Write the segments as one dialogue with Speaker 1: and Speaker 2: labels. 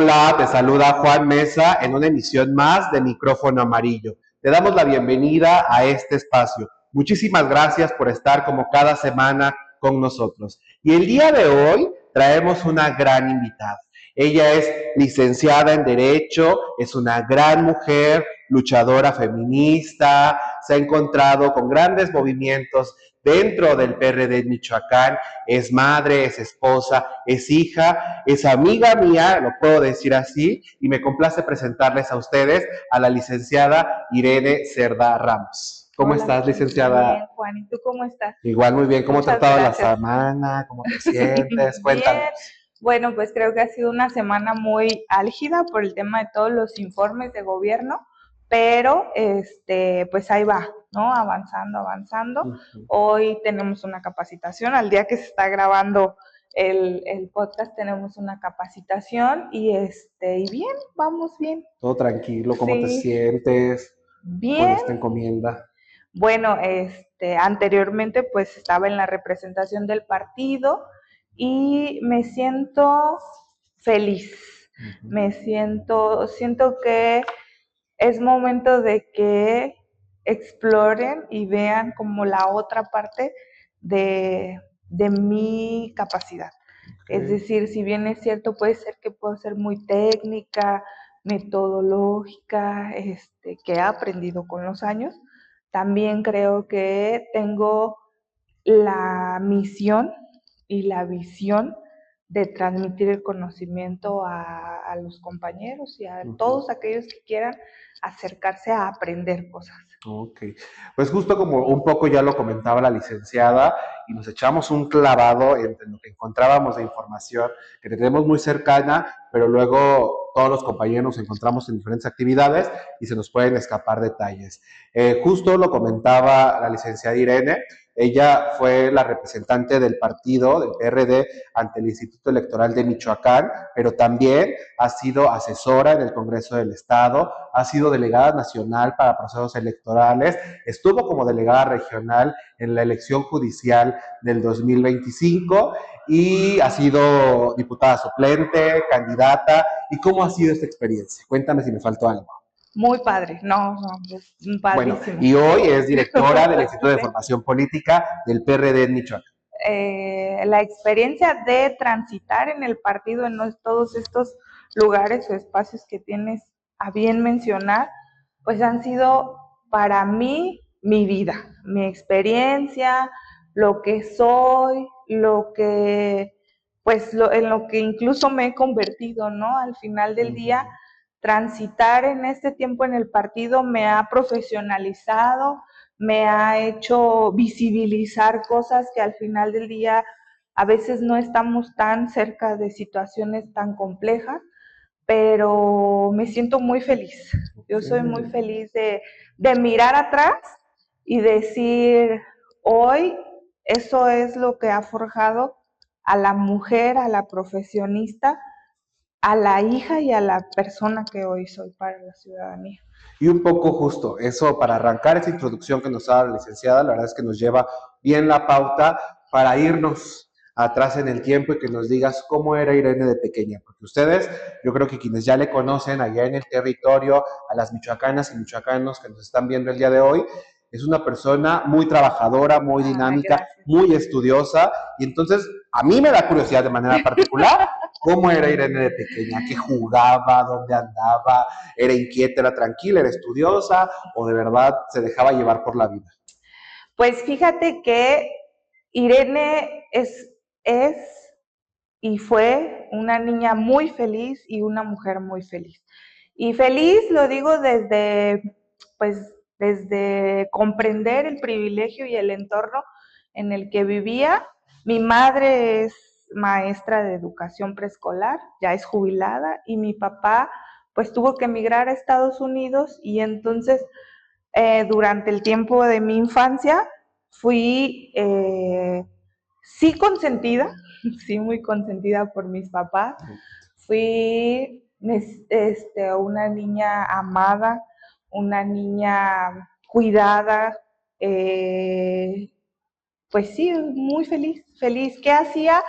Speaker 1: Hola, te saluda Juan Mesa en una emisión más de Micrófono Amarillo. Te damos la bienvenida a este espacio. Muchísimas gracias por estar como cada semana con nosotros. Y el día de hoy traemos una gran invitada. Ella es licenciada en Derecho, es una gran mujer, luchadora feminista, se ha encontrado con grandes movimientos dentro del PRD en Michoacán, es madre, es esposa, es hija, es amiga mía, lo puedo decir así, y me complace presentarles a ustedes a la licenciada Irene Cerda Ramos. ¿Cómo
Speaker 2: Hola,
Speaker 1: estás, licenciada?
Speaker 2: bien, Juan. ¿Y tú cómo estás?
Speaker 1: Igual, muy bien. ¿Cómo ha
Speaker 2: Muchas
Speaker 1: tratado la
Speaker 2: gracias.
Speaker 1: semana? ¿Cómo te sientes?
Speaker 2: Bien.
Speaker 1: Cuéntanos.
Speaker 2: Bueno, pues creo que ha sido una semana muy álgida por el tema de todos los informes de gobierno, pero pues ahí va, ¿no? Avanzando, avanzando. Hoy tenemos una capacitación, al día que se está grabando el podcast tenemos una capacitación y bien, vamos bien.
Speaker 1: Todo tranquilo, ¿cómo te
Speaker 2: Sí,
Speaker 1: sientes con
Speaker 2: bien.
Speaker 1: esta encomienda?
Speaker 2: Bueno, anteriormente pues estaba en la representación del partido y me siento feliz. Siento que es momento de que exploren y vean como la otra parte de mi capacidad. Es
Speaker 1: Okay.
Speaker 2: decir, si bien es cierto, puede ser que puedo ser muy técnica, metodológica, que he aprendido con los años, también creo que tengo la misión y la visión de transmitir el conocimiento a los compañeros y a todos aquellos que quieran acercarse a aprender cosas.
Speaker 1: Ok, pues justo como un poco ya lo comentaba la licenciada y nos echamos un clavado entre lo que encontrábamos de información que tenemos muy cercana, pero luego todos los compañeros nos encontramos en diferentes actividades y se nos pueden escapar detalles. Justo lo comentaba la licenciada Irene, ella fue la representante del partido, del PRD, ante el Instituto Electoral de Michoacán, pero también ha sido asesora en el Congreso del Estado, ha sido delegada nacional para procesos electorales, estuvo como delegada regional en la elección judicial del 2025 y ha sido diputada suplente, candidata. ¿Y cómo ha sido esta experiencia? Cuéntame si me faltó algo.
Speaker 2: Muy padre, no, es
Speaker 1: Bueno,
Speaker 2: padrísimo.
Speaker 1: y hoy es directora del Instituto de Formación Política del PRD en Michoacán.
Speaker 2: La experiencia de transitar en el partido en todos estos lugares o espacios que tienes a bien mencionar, pues han sido para mí mi vida, mi experiencia, lo que soy, en lo que incluso me he convertido, ¿no? Al final del día, transitar en este tiempo en el partido me ha profesionalizado, me ha hecho visibilizar cosas que al final del día a veces no estamos tan cerca de situaciones tan complejas, pero me siento muy feliz. Yo soy muy feliz de mirar atrás y decir, hoy eso es lo que ha forjado a la mujer, a la profesionista, a la hija y a la persona que hoy soy para la ciudadanía.
Speaker 1: Y un poco justo, eso para arrancar esa introducción que nos ha dado la licenciada, la verdad es que nos lleva bien la pauta para irnos atrás en el tiempo y que nos digas cómo era Irene de pequeña, porque ustedes, yo creo que quienes ya le conocen allá en el territorio, a las michoacanas y michoacanos que nos están viendo el día de hoy, es una persona muy trabajadora, muy dinámica,
Speaker 2: Gracias.
Speaker 1: muy estudiosa, y entonces a mí me da curiosidad de manera particular cómo era Irene de pequeña, qué jugaba, dónde andaba, era inquieta, era tranquila, era estudiosa o de verdad se dejaba llevar por la vida.
Speaker 2: Pues fíjate que Irene es y fue una niña muy feliz y una mujer muy feliz. Y feliz lo digo desde comprender el privilegio y el entorno en el que vivía. Mi madre es maestra de educación preescolar, ya es jubilada, y mi papá pues tuvo que emigrar a Estados Unidos y entonces durante el tiempo de mi infancia fui sí consentida, sí muy consentida por mis papás. Fui una niña amada, una niña cuidada, pues sí, muy feliz, feliz. ¿Qué hacía?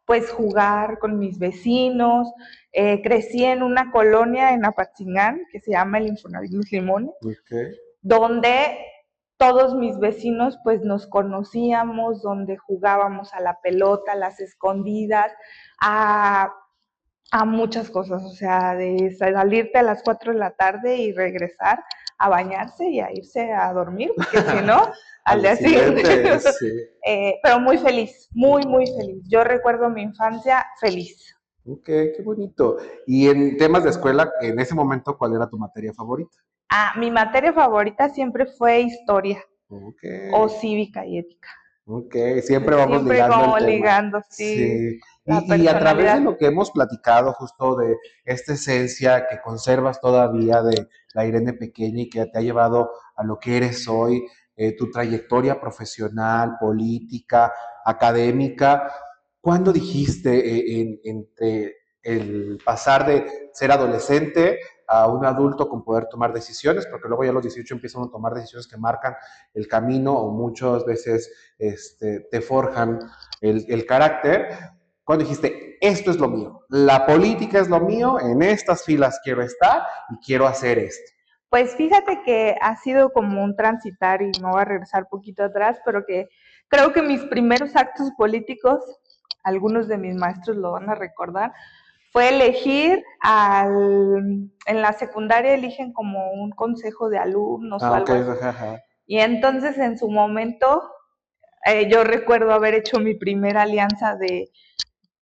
Speaker 2: Pues jugar con mis vecinos, Crecí en una colonia en Apatzingán que se llama el Infonavit Los Limones,
Speaker 1: Ok.
Speaker 2: donde todos mis vecinos pues nos conocíamos, donde jugábamos a la pelota, a las escondidas, a, a muchas cosas, o sea, de salirte a las 4 de la tarde y regresar a bañarse y a irse a dormir, porque si no,
Speaker 1: Al
Speaker 2: al
Speaker 1: día
Speaker 2: día siguiente.
Speaker 1: siguiente, sí.
Speaker 2: Pero muy feliz, muy, muy feliz. Yo recuerdo mi infancia feliz.
Speaker 1: Ok, qué bonito. Y en temas de escuela, en ese momento, ¿cuál era tu materia favorita?
Speaker 2: Ah, mi materia favorita siempre fue historia
Speaker 1: Ok,
Speaker 2: o cívica y ética.
Speaker 1: ok, siempre vamos
Speaker 2: Siempre
Speaker 1: ligando el
Speaker 2: como
Speaker 1: tema.
Speaker 2: ligando, sí,
Speaker 1: Sí,
Speaker 2: la
Speaker 1: y a través de
Speaker 2: personalidad.
Speaker 1: lo que hemos platicado, justo de esta esencia que conservas todavía de la Irene pequeña y que te ha llevado a lo que eres hoy, tu trayectoria profesional, política, académica, ¿cuándo dijiste entre el pasar de ser adolescente a un adulto con poder tomar decisiones? Porque luego ya a los 18 empiezan a tomar decisiones que marcan el camino o muchas veces te forjan el carácter. Cuando dijiste, esto es lo mío, la política es lo mío, en estas filas quiero estar y quiero hacer esto.
Speaker 2: Pues fíjate que ha sido como un transitar y me voy a regresar un poquito atrás, pero que creo que mis primeros actos políticos, algunos de mis maestros lo van a recordar, fue elegir en la secundaria eligen como un consejo de alumnos o
Speaker 1: Ah, ok,
Speaker 2: algo así.
Speaker 1: jaja.
Speaker 2: Y entonces en su momento yo recuerdo haber hecho mi primera alianza de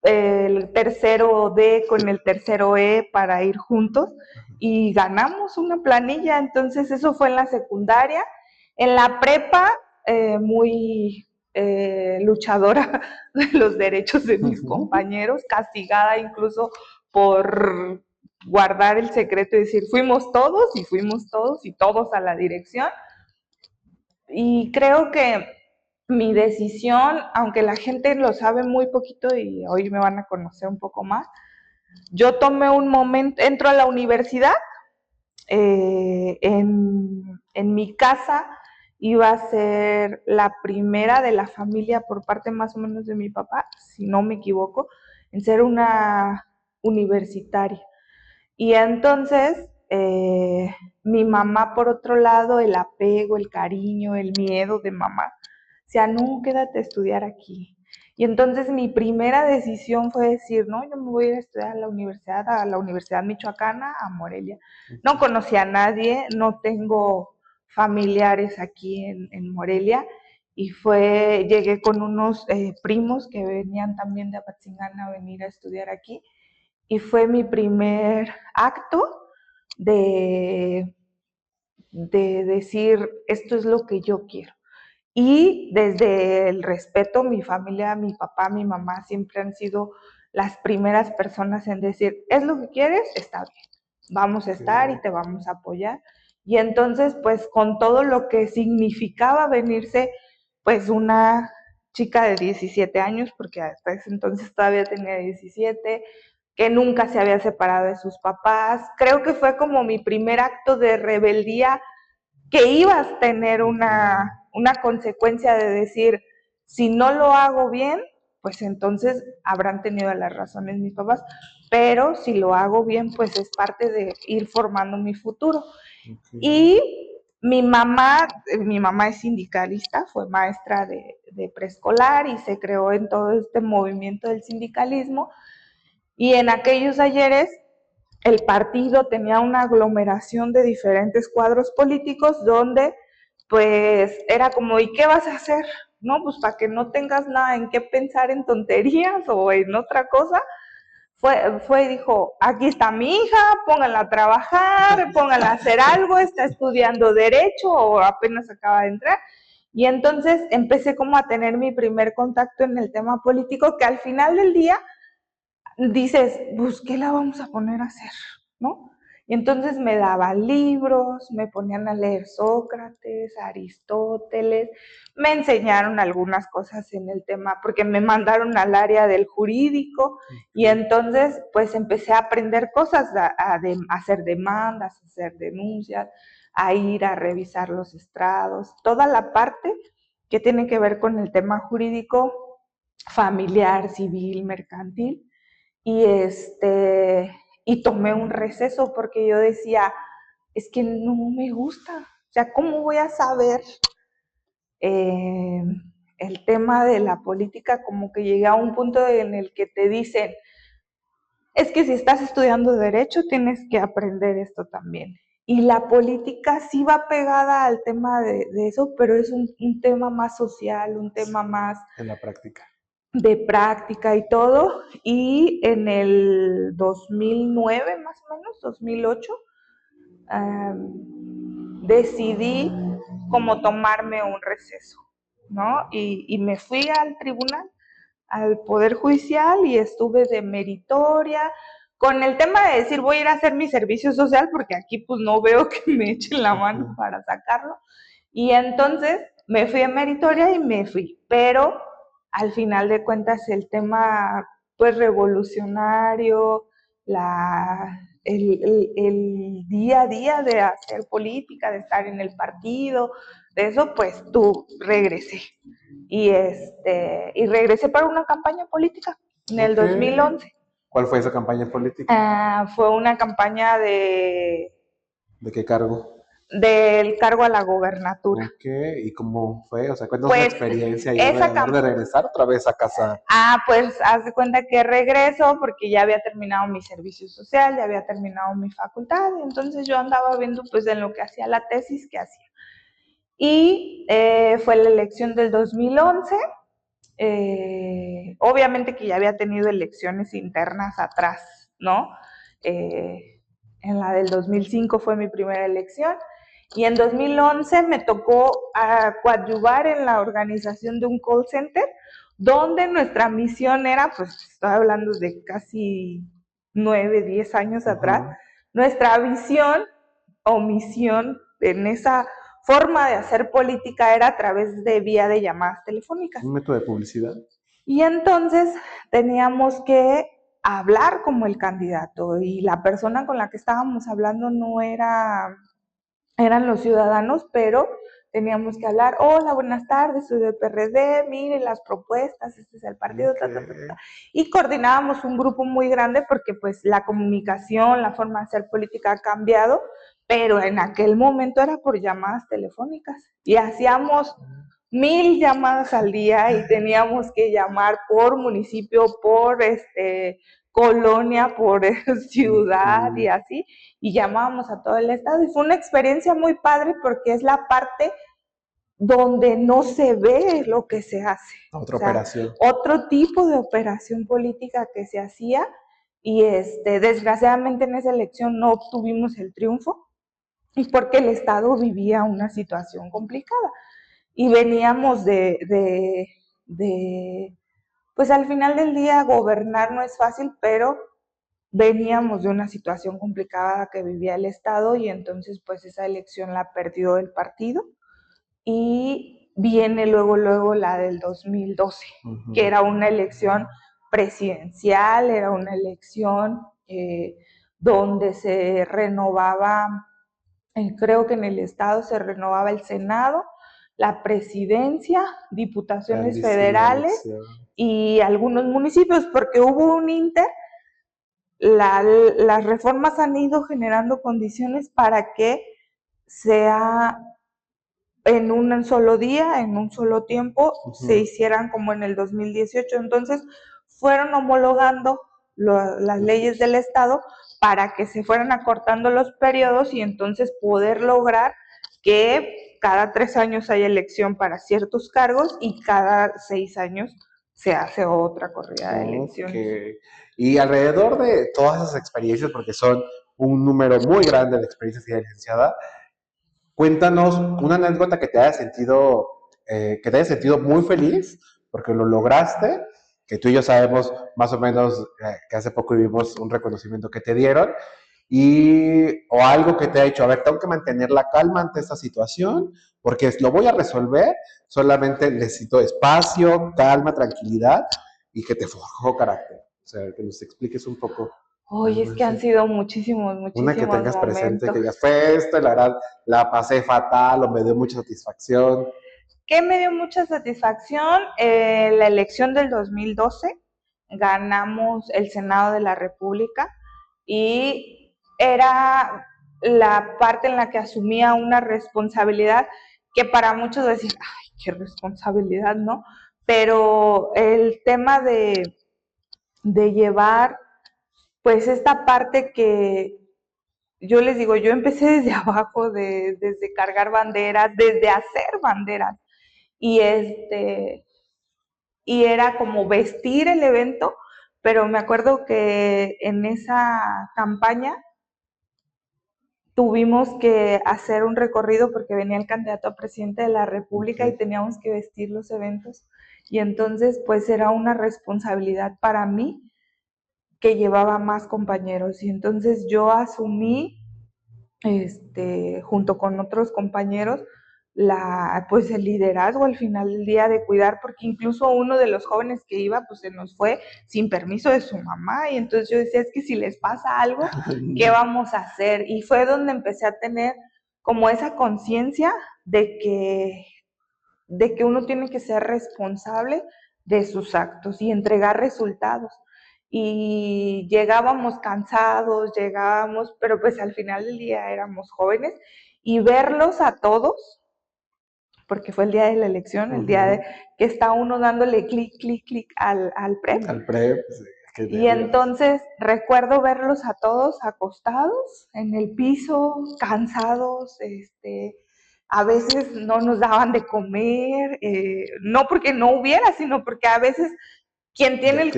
Speaker 2: el tercero D con el tercero E para ir juntos y ganamos una planilla, entonces eso fue en la secundaria. En la prepa, muy luchadora de los derechos de mis compañeros, castigada incluso por guardar el secreto y decir fuimos todos y todos a la dirección. Y creo que mi decisión, aunque la gente lo sabe muy poquito y hoy me van a conocer un poco más, yo tomé un momento, entro a la universidad, en mi casa iba a ser la primera de la familia por parte más o menos de mi papá, si no me equivoco, en ser una universitaria. Y entonces, mi mamá, por otro lado, el apego, el cariño, el miedo de mamá, decía, no, quédate a estudiar aquí. Y entonces mi primera decisión fue decir, no, yo me voy a ir a estudiar a la Universidad Michoacana, a Morelia. No conocía a nadie, no tengo familiares aquí en Morelia. Y llegué con unos primos que venían también de Apatzingán a venir a estudiar aquí y fue mi primer acto de, de decir, esto es lo que yo quiero. Y desde el respeto, mi familia, mi papá, mi mamá siempre han sido las primeras personas en decir, es lo que quieres, está bien, vamos a estar y
Speaker 1: Okay.
Speaker 2: te vamos a apoyar. Y entonces, pues con todo lo que significaba venirse, pues una chica de 17 años, porque hasta ese entonces todavía tenía 17, que nunca se había separado de sus papás. Creo que fue como mi primer acto de rebeldía que ibas a tener una consecuencia de decir, si no lo hago bien, pues entonces habrán tenido las razones mis papás, pero si lo hago bien, pues es parte de ir formando mi futuro.
Speaker 1: Okay.
Speaker 2: Y mi mamá es sindicalista, fue maestra de preescolar y se creó en todo este movimiento del sindicalismo. Y en aquellos ayeres el partido tenía una aglomeración de diferentes cuadros políticos donde pues era como, ¿y qué vas a hacer? No, pues para que no tengas nada en qué pensar en tonterías o en otra cosa, fue y dijo, aquí está mi hija, pónganla a trabajar, pónganla a hacer algo, está estudiando derecho o apenas acaba de entrar. Y entonces empecé como a tener mi primer contacto en el tema político que al final del día dices, pues, ¿qué la vamos a poner a hacer? ¿No? Y entonces me daban libros, me ponían a leer Sócrates, Aristóteles, me enseñaron algunas cosas en el tema, porque me mandaron al área del jurídico y
Speaker 1: Okay.
Speaker 2: entonces pues empecé a aprender cosas, a hacer demandas, a hacer denuncias, a ir a revisar los estrados, toda la parte que tiene que ver con el tema jurídico familiar, civil, mercantil. y tomé un receso porque yo decía, es que no me gusta. O sea, ¿cómo voy a saber eh, el tema de la política? Como que llegué a un punto en el que te dicen, es que si estás estudiando derecho tienes que aprender esto también. Y la política sí va pegada al tema de eso, pero es un tema más social, un tema más
Speaker 1: En la práctica.
Speaker 2: de práctica y todo. Y en el 2009, más o menos, 2008, decidí como tomarme un receso, ¿no? Y me fui al tribunal, al Poder Judicial, y estuve de meritoria, con el tema de decir voy a ir a hacer mi servicio social, porque aquí pues no veo que me echen la mano para sacarlo. Y entonces me fui a meritoria y me fui, pero al final de cuentas el tema pues revolucionario, el día a día de hacer política, de estar en el partido, de eso pues tú regresé. Y regresé para una campaña política en el
Speaker 1: Ok.
Speaker 2: 2011.
Speaker 1: ¿Cuál fue esa campaña política?
Speaker 2: Fue una campaña
Speaker 1: ¿De qué cargo?
Speaker 2: del cargo a la gobernatura.
Speaker 1: Ok. ¿Y cómo fue? O sea, cuéntanos la
Speaker 2: Pues
Speaker 1: experiencia y
Speaker 2: esa
Speaker 1: de regresar otra vez a casa.
Speaker 2: pues haz de cuenta que regreso porque ya había terminado mi servicio social, ya había terminado mi facultad, y entonces yo andaba viendo pues en lo que hacía la tesis que hacía. Y fue la elección del 2011. Obviamente que ya había tenido elecciones internas atrás, ¿no? En la del 2005 fue mi primera elección, y en 2011 me tocó coadyuvar en la organización de un call center, donde nuestra misión era, pues estoy hablando de casi 9, 10 años atrás, nuestra visión o misión en esa forma de hacer política era a través de vía de llamadas telefónicas.
Speaker 1: Un método de publicidad.
Speaker 2: Y entonces teníamos que hablar como el candidato, y la persona con la que estábamos hablando no eran los ciudadanos, pero teníamos que hablar, hola, buenas tardes, soy del PRD, mire las propuestas, este es el partido,
Speaker 1: Ok.
Speaker 2: y coordinábamos un grupo muy grande porque pues la comunicación, la forma de hacer política ha cambiado, pero en aquel momento era por llamadas telefónicas, y hacíamos 1000 llamadas al día, y teníamos que llamar por municipio, por colonia, por ciudad y así, y llamábamos a todo el estado, y fue una experiencia muy padre porque es la parte donde no se ve lo que se hace.
Speaker 1: Otra
Speaker 2: O sea,
Speaker 1: operación.
Speaker 2: otro tipo de operación política que se hacía, y desgraciadamente en esa elección no obtuvimos el triunfo, y porque el estado vivía una situación complicada, y veníamos pues al final del día gobernar no es fácil, pero veníamos de una situación complicada que vivía el Estado, y entonces pues esa elección la perdió el partido, y viene luego la del 2012, que era una elección presidencial, era una elección donde se renovaba, creo que en el Estado se renovaba el Senado, la presidencia, diputaciones
Speaker 1: Grandísima
Speaker 2: federales
Speaker 1: elección.
Speaker 2: y algunos municipios, porque hubo un inter, las reformas han ido generando condiciones para que sea en un solo día, en un solo tiempo, se hicieran como en el 2018. Entonces, fueron homologando las leyes del Estado para que se fueran acortando los periodos, y entonces poder lograr que cada 3 años haya elección para ciertos cargos, y cada 6 años se hace otra corrida de
Speaker 1: Ok.
Speaker 2: elecciones.
Speaker 1: Y alrededor de todas esas experiencias, porque son un número muy grande de experiencias de licenciada, cuéntanos una anécdota que te haya sentido muy feliz porque lo lograste, que tú y yo sabemos más o menos que hace poco vimos un reconocimiento que te dieron, o algo que te ha hecho, a ver, tengo que mantener la calma ante esta situación porque lo voy a resolver, solamente necesito espacio, calma, tranquilidad y que te forjó carácter. O sea, que nos expliques un poco
Speaker 2: Oye,
Speaker 1: algo
Speaker 2: es que han
Speaker 1: así.
Speaker 2: sido muchísimos,
Speaker 1: Una que
Speaker 2: muchísimos
Speaker 1: tengas presente, que
Speaker 2: momentos.
Speaker 1: digas, fue esto, y la verdad, la pasé fatal o me dio mucha satisfacción.
Speaker 2: ¿Qué me dio mucha satisfacción? La elección del 2012, ganamos el Senado de la República y era la parte en la que asumía una responsabilidad que para muchos decir, ay, qué responsabilidad, ¿no? Pero el tema de llevar pues esta parte que yo les digo, yo empecé desde abajo, desde cargar banderas, desde hacer banderas. Y y era como vestir el evento, pero me acuerdo que en esa campaña tuvimos que hacer un recorrido porque venía el candidato a presidente de la República y teníamos que vestir los eventos. Y entonces, pues era una responsabilidad para mí que llevaba más compañeros. Y entonces yo asumí junto con otros compañeros, pues el liderazgo al final del día de cuidar, porque incluso uno de los jóvenes que iba, pues se nos fue sin permiso de su mamá, y entonces yo decía, es que si les pasa algo, ¿qué vamos a hacer? Y fue donde empecé a tener como esa conciencia de que uno tiene que ser responsable de sus actos y entregar resultados. Y llegábamos cansados, llegábamos, pero pues al final del día éramos jóvenes y verlos a todos, porque fue el día de la elección, el día de que está uno dándole clic, clic, clic al PREP.
Speaker 1: Al PREP, sí,
Speaker 2: y entonces recuerdo verlos a todos acostados en el piso, cansados, a veces no nos daban de comer, no porque no hubiera, sino porque a veces quien tiene,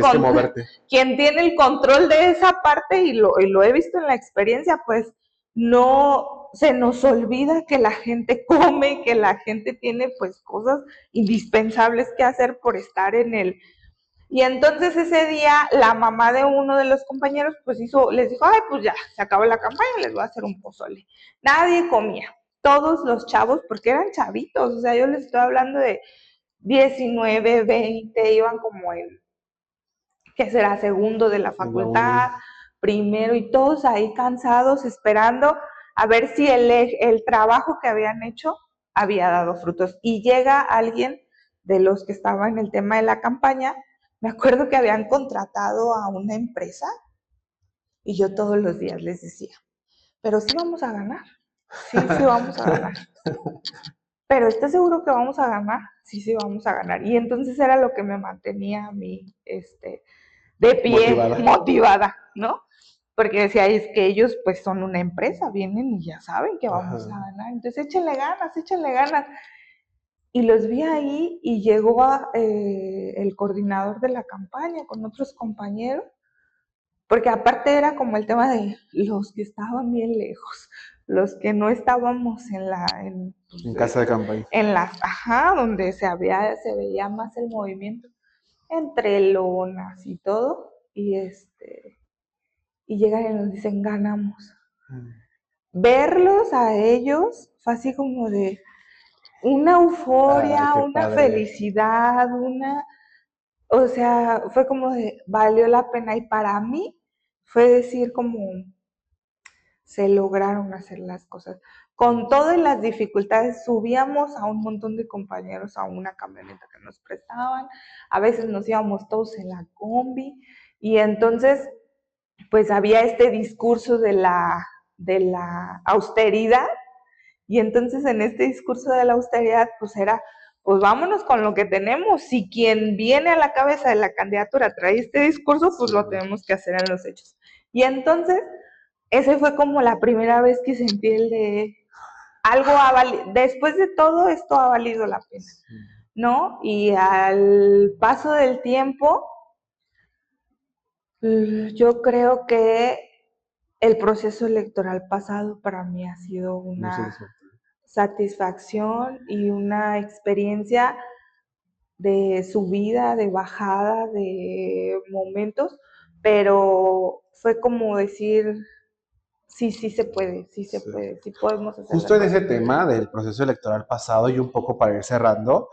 Speaker 2: quien tiene el control de esa parte, y lo he visto en la experiencia, pues no se nos olvida que la gente come, que la gente tiene pues cosas indispensables que hacer por estar en el... Y entonces ese día la mamá de uno de los compañeros pues les dijo, ay, pues ya, se acabó la campaña, les voy a hacer un pozole. Nadie comía, todos los chavos, porque eran chavitos, o sea, yo les estoy hablando de 19, 20, iban como en, ¿qué será? Segundo de la facultad, primero, y todos ahí cansados, esperando a ver si el trabajo que habían hecho había dado frutos. Y llega alguien de los que estaba en el tema de la campaña, me acuerdo que habían contratado a una empresa y yo todos los días les decía, pero sí vamos a ganar, sí, sí vamos a ganar. Pero ¿estás seguro que vamos a ganar? Sí, sí vamos a ganar. Y entonces era lo que me mantenía a mí, de pie, motivada, ¿no? Porque decía, es que ellos pues son una empresa, vienen y ya saben que vamos a ganar. Entonces échenle ganas, échenle ganas. Y los vi ahí y llegó el coordinador de la campaña con otros compañeros, porque aparte era como el tema de los que estaban bien lejos, los que no estábamos en
Speaker 1: casa de campaña.
Speaker 2: En las, ajá, donde se veía más el movimiento, entre lonas y todo, y llegan y nos dicen, ganamos. Verlos a ellos fue así como de una euforia, una felicidad, o sea, fue como de, valió la pena. Y para mí fue decir como, se lograron hacer las cosas. Con todas las dificultades, subíamos a un montón de compañeros a una camioneta que nos prestaban, a veces nos íbamos todos en la combi, y entonces, pues había este discurso de la austeridad, y entonces en este discurso de la austeridad, pues era, pues vámonos con lo que tenemos. Si quien viene a la cabeza de la candidatura trae este discurso, pues lo tenemos que hacer en los hechos. Y entonces, ese fue como la primera vez que sentí el de algo ha valido, después de todo esto ha valido la pena, ¿no? Y al paso del tiempo, yo creo que el proceso electoral pasado para mí ha sido una satisfacción y una experiencia de subida, de bajada, de momentos, pero fue como decir, sí, sí se puede, sí se puede, sí podemos hacer.
Speaker 1: Justo en ese tema del proceso electoral pasado y un poco para ir cerrando,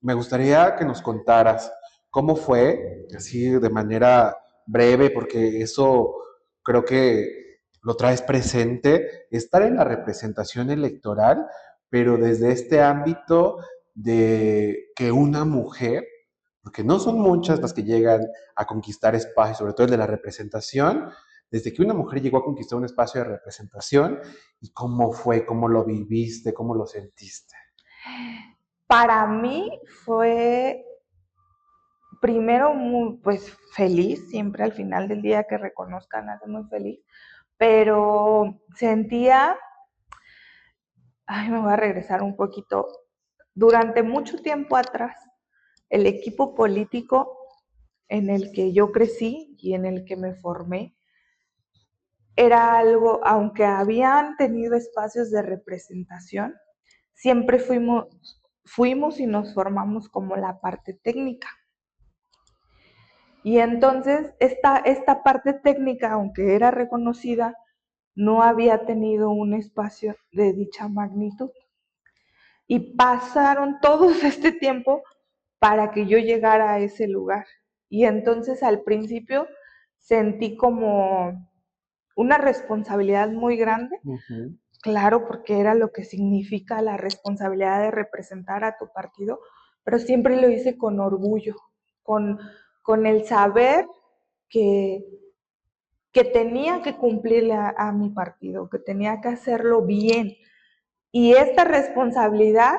Speaker 1: me gustaría que nos contaras cómo fue, así de manera breve, porque eso creo que lo traes presente, estar en la representación electoral, pero desde este ámbito de que una mujer porque no son muchas las que llegan a conquistar espacios, sobre todo el de la representación, desde que una mujer llegó a conquistar un espacio de representación, y cómo fue, cómo lo viviste, cómo lo sentiste.
Speaker 2: Para mí fue primero muy, pues feliz, siempre al final del día que reconozcan hace muy feliz, pero sentía, ay, me voy a regresar un poquito, durante mucho tiempo atrás, el equipo político en el que yo crecí y en el que me formé, era algo, aunque habían tenido espacios de representación, siempre fuimos y nos formamos como la parte técnica. Y entonces esta parte técnica, aunque era reconocida, no había tenido un espacio de dicha magnitud. Y pasaron todo este tiempo para que yo llegara a ese lugar. Y entonces al principio sentí como una responsabilidad muy grande, claro, porque era lo que significa la responsabilidad de representar a tu partido, pero siempre lo hice con orgullo, con, con el saber que, que tenía que cumplirle a mi partido, que tenía que hacerlo bien. Y esta responsabilidad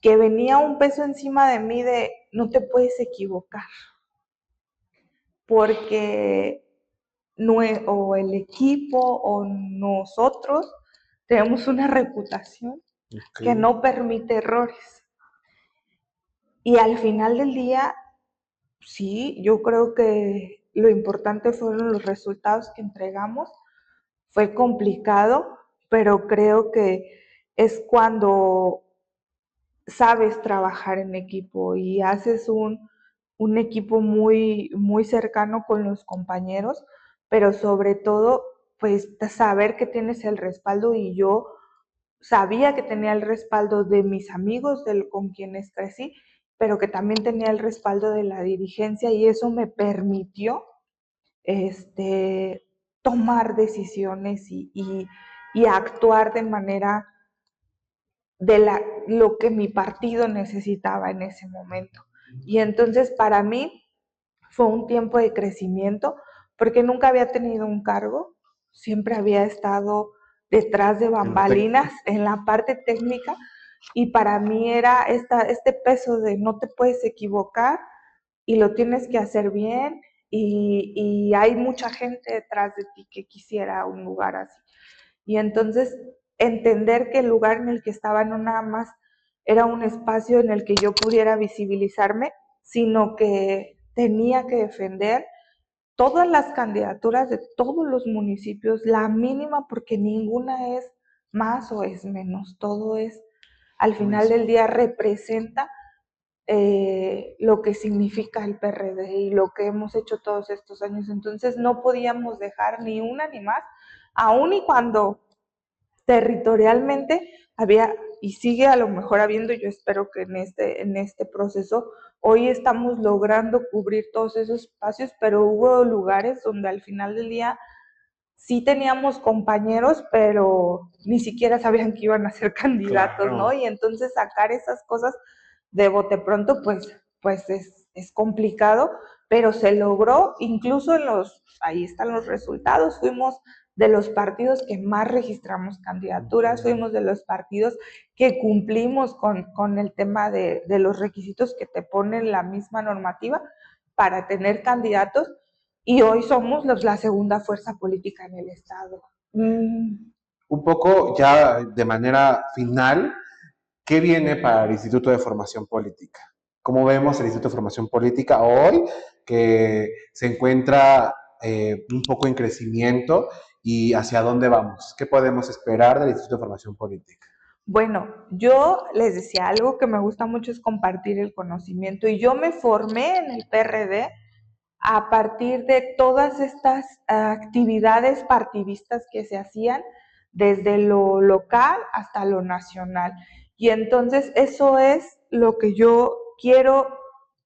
Speaker 2: que venía un peso encima de mí de no te puedes equivocar, porque o el equipo o nosotros tenemos una reputación que no permite errores. Y al final del día, sí, yo creo que lo importante fueron los resultados que entregamos. Fue complicado, pero creo que es cuando sabes trabajar en equipo y haces un equipo muy, muy cercano con los compañeros, pero sobre todo, pues saber que tienes el respaldo, y yo sabía que tenía el respaldo de mis amigos, con quienes crecí, pero que también tenía el respaldo de la dirigencia, y eso me permitió tomar decisiones y actuar de manera lo que mi partido necesitaba en ese momento. Y entonces para mí fue un tiempo de crecimiento, porque nunca había tenido un cargo, siempre había estado detrás de bambalinas en la parte técnica, y para mí era este peso de no te puedes equivocar y lo tienes que hacer bien, y hay mucha gente detrás de ti que quisiera un lugar así. Y entonces entender que el lugar en el que estaba no nada más era un espacio en el que yo pudiera visibilizarme, sino que tenía que defender todas las candidaturas de todos los municipios, la mínima, porque ninguna es más o es menos, todo es, al final del día, representa lo que significa el PRD y lo que hemos hecho todos estos años. Entonces no podíamos dejar ni una ni más, aun y cuando territorialmente había y sigue a lo mejor habiendo, yo espero que en este proceso hoy estamos logrando cubrir todos esos espacios, pero hubo lugares donde al final del día sí teníamos compañeros, pero ni siquiera sabían que iban a ser candidatos, claro, ¿no? Y entonces sacar esas cosas de bote pronto, pues es complicado, pero se logró, incluso ahí están los resultados, fuimos de los partidos que más registramos candidaturas, fuimos de los partidos que cumplimos con el tema de los requisitos que te ponen la misma normativa para tener candidatos, y hoy somos la segunda fuerza política en el Estado.
Speaker 1: Un poco ya de manera final, ¿qué viene para el Instituto de Formación Política? ¿Cómo vemos el Instituto de Formación Política hoy, que se encuentra un poco en crecimiento, y hacia dónde vamos? ¿Qué podemos esperar del Instituto de Formación Política?
Speaker 2: Bueno, yo les decía, algo que me gusta mucho es compartir el conocimiento, y yo me formé en el PRD a partir de todas estas actividades partidistas que se hacían desde lo local hasta lo nacional. Y entonces eso es lo que yo quiero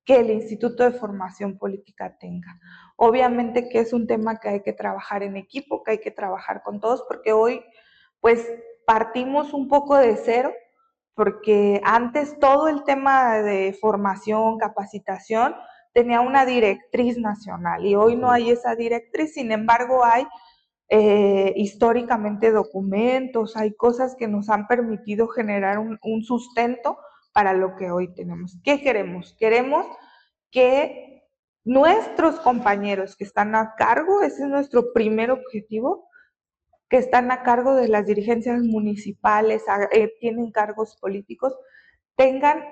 Speaker 2: que el Instituto de Formación Política tenga. Obviamente que es un tema que hay que trabajar en equipo, que hay que trabajar con todos, porque hoy pues partimos un poco de cero, porque antes todo el tema de formación, capacitación, tenía una directriz nacional y hoy no hay esa directriz, sin embargo hay históricamente documentos, hay cosas que nos han permitido generar un sustento para lo que hoy tenemos. ¿Qué queremos? Queremos que nuestros compañeros que están a cargo, ese es nuestro primer objetivo, que están a cargo de las dirigencias municipales, tienen cargos políticos, tengan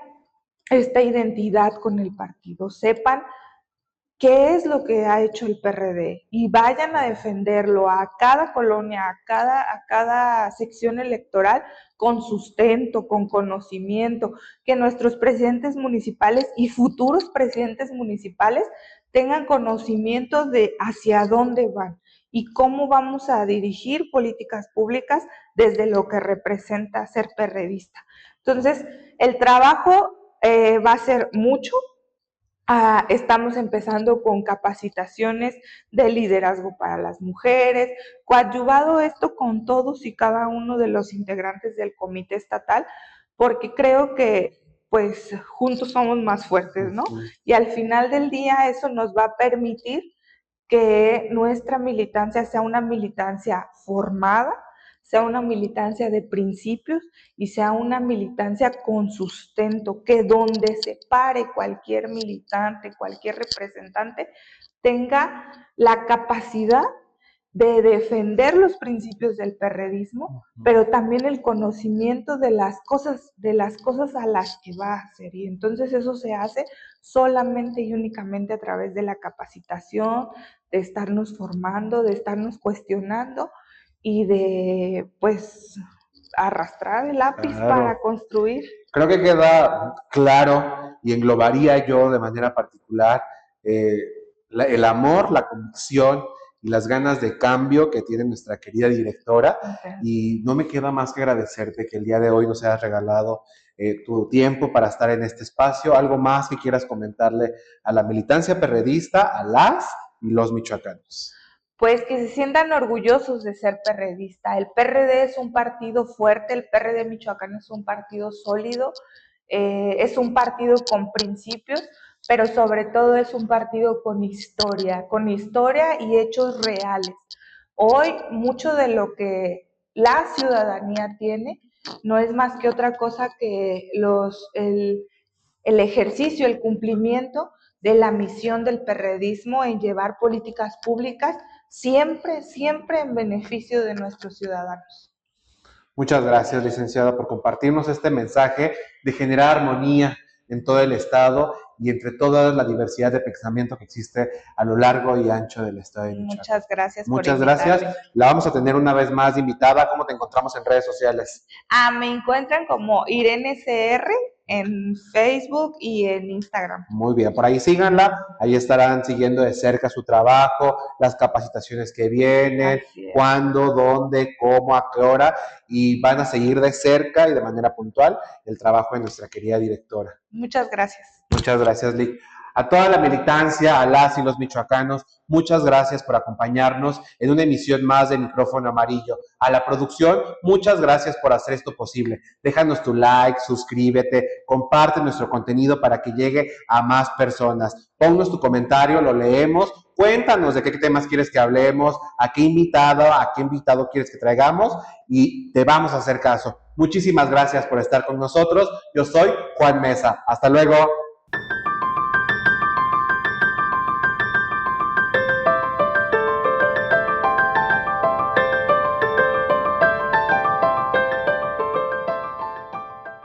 Speaker 2: esta identidad con el partido, sepan qué es lo que ha hecho el PRD y vayan a defenderlo a cada colonia, a cada sección electoral con sustento, con conocimiento, que nuestros presidentes municipales y futuros presidentes municipales tengan conocimiento de hacia dónde van y cómo vamos a dirigir políticas públicas desde lo que representa ser perredista. Entonces, el trabajo va a ser mucho. Estamos empezando con capacitaciones de liderazgo para las mujeres, coadyuvado esto con todos y cada uno de los integrantes del comité estatal, porque creo que pues juntos somos más fuertes, ¿no? Y al final del día eso nos va a permitir que nuestra militancia sea una militancia formada, sea una militancia de principios y sea una militancia con sustento, que donde se pare cualquier militante, cualquier representante, tenga la capacidad de defender los principios del perredismo, pero también el conocimiento de las cosas a las que va a hacer. Y entonces eso se hace solamente y únicamente a través de la capacitación, de estarnos formando, de estarnos cuestionando y de, pues, arrastrar el lápiz para construir.
Speaker 1: Creo que queda claro y englobaría yo de manera particular el amor, la convicción y las ganas de cambio que tiene nuestra querida directora. Y no me queda más que agradecerte que el día de hoy nos hayas regalado tu tiempo para estar en este espacio. ¿Algo más que quieras comentarle a la militancia perredista, a las y los michoacanos?
Speaker 2: Pues que se sientan orgullosos de ser perredista. El PRD es un partido fuerte, el PRD Michoacán es un partido sólido, es un partido con principios, pero sobre todo es un partido con historia y hechos reales. Hoy mucho de lo que la ciudadanía tiene no es más que otra cosa que el ejercicio, el cumplimiento de la misión del perredismo en llevar políticas públicas siempre, siempre en beneficio de nuestros ciudadanos.
Speaker 1: Muchas gracias, licenciada, por compartirnos este mensaje de generar armonía en todo el Estado y entre toda la diversidad de pensamiento que existe a lo largo y ancho del Estado de Michoacán.
Speaker 2: Muchas gracias.
Speaker 1: Muchas gracias. La vamos a tener una vez más invitada. ¿Cómo te encontramos en redes sociales?
Speaker 2: Me encuentran como Irene CR en Facebook y en Instagram.
Speaker 1: Muy bien, por ahí síganla, ahí estarán siguiendo de cerca su trabajo, las capacitaciones que vienen, cuándo, dónde, cómo, a qué hora, y van a seguir de cerca y de manera puntual el trabajo de nuestra querida directora.
Speaker 2: Muchas gracias.
Speaker 1: Muchas gracias, Lick. A toda la militancia, a las y los michoacanos, muchas gracias por acompañarnos en una emisión más de Micrófono Amarillo. A la producción, muchas gracias por hacer esto posible. Déjanos tu like, suscríbete, comparte nuestro contenido para que llegue a más personas. Ponnos tu comentario, lo leemos. Cuéntanos de qué temas quieres que hablemos, a qué invitado quieres que traigamos y te vamos a hacer caso. Muchísimas gracias por estar con nosotros. Yo soy Juan Mesa. Hasta luego.